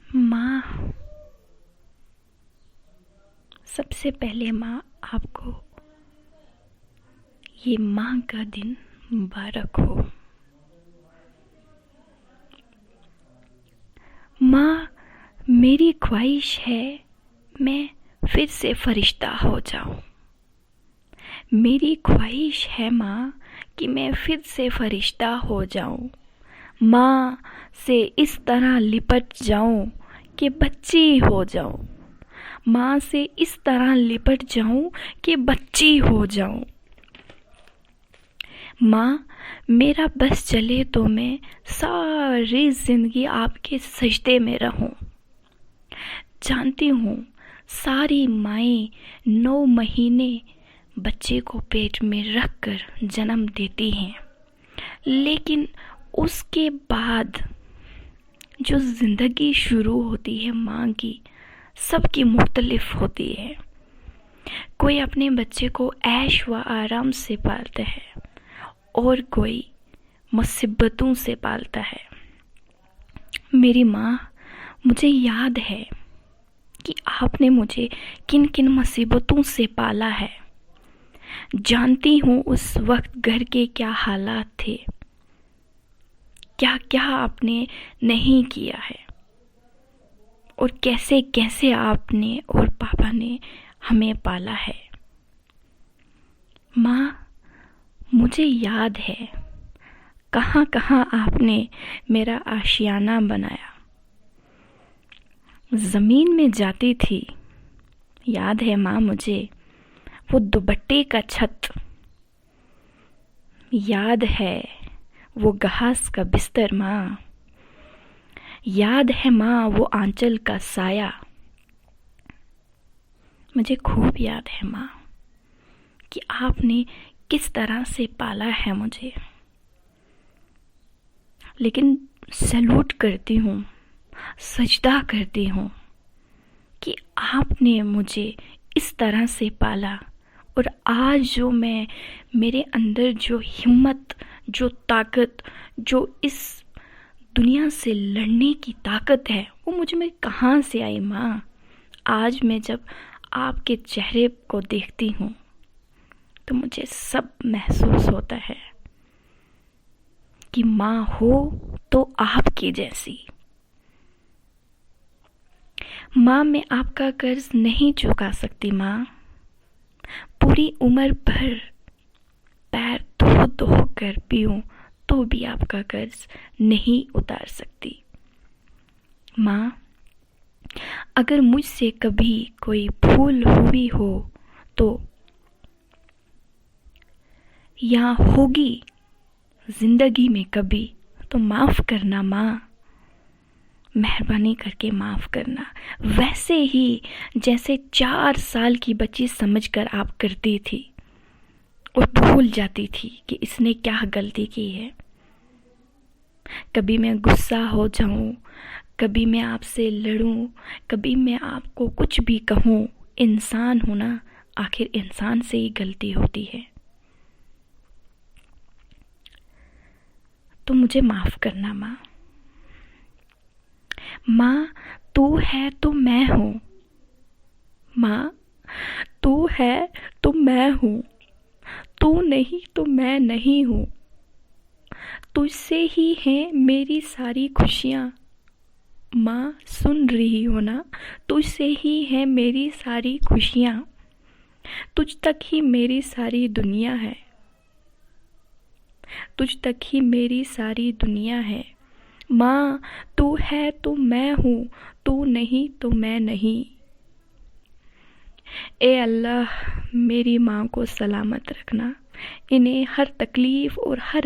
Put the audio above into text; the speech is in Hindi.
माँ, सबसे पहले माँ आपको ये माँ का दिन मुबारक हो। माँ, मेरी ख्वाहिश है मैं फिर से फरिश्ता हो जाऊं। मेरी ख्वाहिश है माँ कि मैं फिर से फरिश्ता हो जाऊं। माँ से इस तरह लिपट जाऊं कि बच्ची हो जाऊं। माँ से इस तरह लिपट जाऊं कि बच्ची हो जाऊं। माँ, मेरा बस चले तो मैं सारी जिंदगी आपके सजदे में रहूं। जानती हूँ सारी माएँ 9 महीने बच्चे को पेट में रख कर जन्म देती हैं, लेकिन उसके बाद जो ज़िंदगी शुरू होती है माँ की, सबकी मुख्तलिफ होती है। कोई अपने बच्चे को ऐश व आराम से पालता है और कोई मुसीबतों से पालता है। मेरी माँ, मुझे याद है कि आपने मुझे किन किन मुसीबतों से पाला है। जानती हूँ उस वक्त घर के क्या हालात थे, क्या क्या आपने नहीं किया है और कैसे कैसे आपने और पापा ने हमें पाला है। माँ, मुझे याद है कहाँ कहाँ आपने मेरा आशियाना बनाया। ज़मीन में जाती थी, याद है माँ मुझे वो दुपट्टे का छत, याद है वो घास का बिस्तर माँ, याद है माँ वो आंचल का साया। मुझे खूब याद है माँ कि आपने किस तरह से पाला है मुझे। लेकिन सैल्यूट करती हूँ, सजदा करती हूँ कि आपने मुझे इस तरह से पाला और आज जो मैं, मेरे अंदर जो हिम्मत, जो ताकत, जो इस दुनिया से लड़ने की ताकत है, वो मुझ में कहाँ से आई माँ। आज मैं जब आपके चेहरे को देखती हूँ तो मुझे सब महसूस होता है कि माँ हो तो आपकी जैसी। माँ, मैं आपका कर्ज नहीं चुका सकती माँ। पूरी उम्र भर पैर धो धो कर पीऊं तो भी आपका कर्ज नहीं उतार सकती। माँ, अगर मुझसे कभी कोई भूल हुई हो तो, या होगी जिंदगी में कभी, तो माफ करना माँ, मेहरबानी करके माफ करना। वैसे ही जैसे 4 साल की बच्ची समझकर आप करती थी और भूल जाती थी कि इसने क्या गलती की है। कभी मैं गुस्सा हो जाऊं, कभी मैं आपसे लड़ूं, कभी मैं आपको कुछ भी कहूं, इंसान हूं ना, आखिर इंसान से ही गलती होती है। तो मुझे माफ करना माँ। माँ, तू है तो मैं हूँ। माँ, तू है तो मैं हूँ, तू नहीं तो मैं नहीं हूँ। तुझसे ही हैं मेरी सारी खुशियाँ। माँ, सुन रही हो ना, तुझसे ही है मेरी सारी खुशियाँ। तुझ तक ही मेरी सारी दुनिया है, तुझ तक ही मेरी सारी दुनिया है। माँ, तू है तो मैं हूँ, तू नहीं तो मैं नहीं। ए अल्लाह, मेरी माँ को सलामत रखना, इन्हें हर तकलीफ़ और हर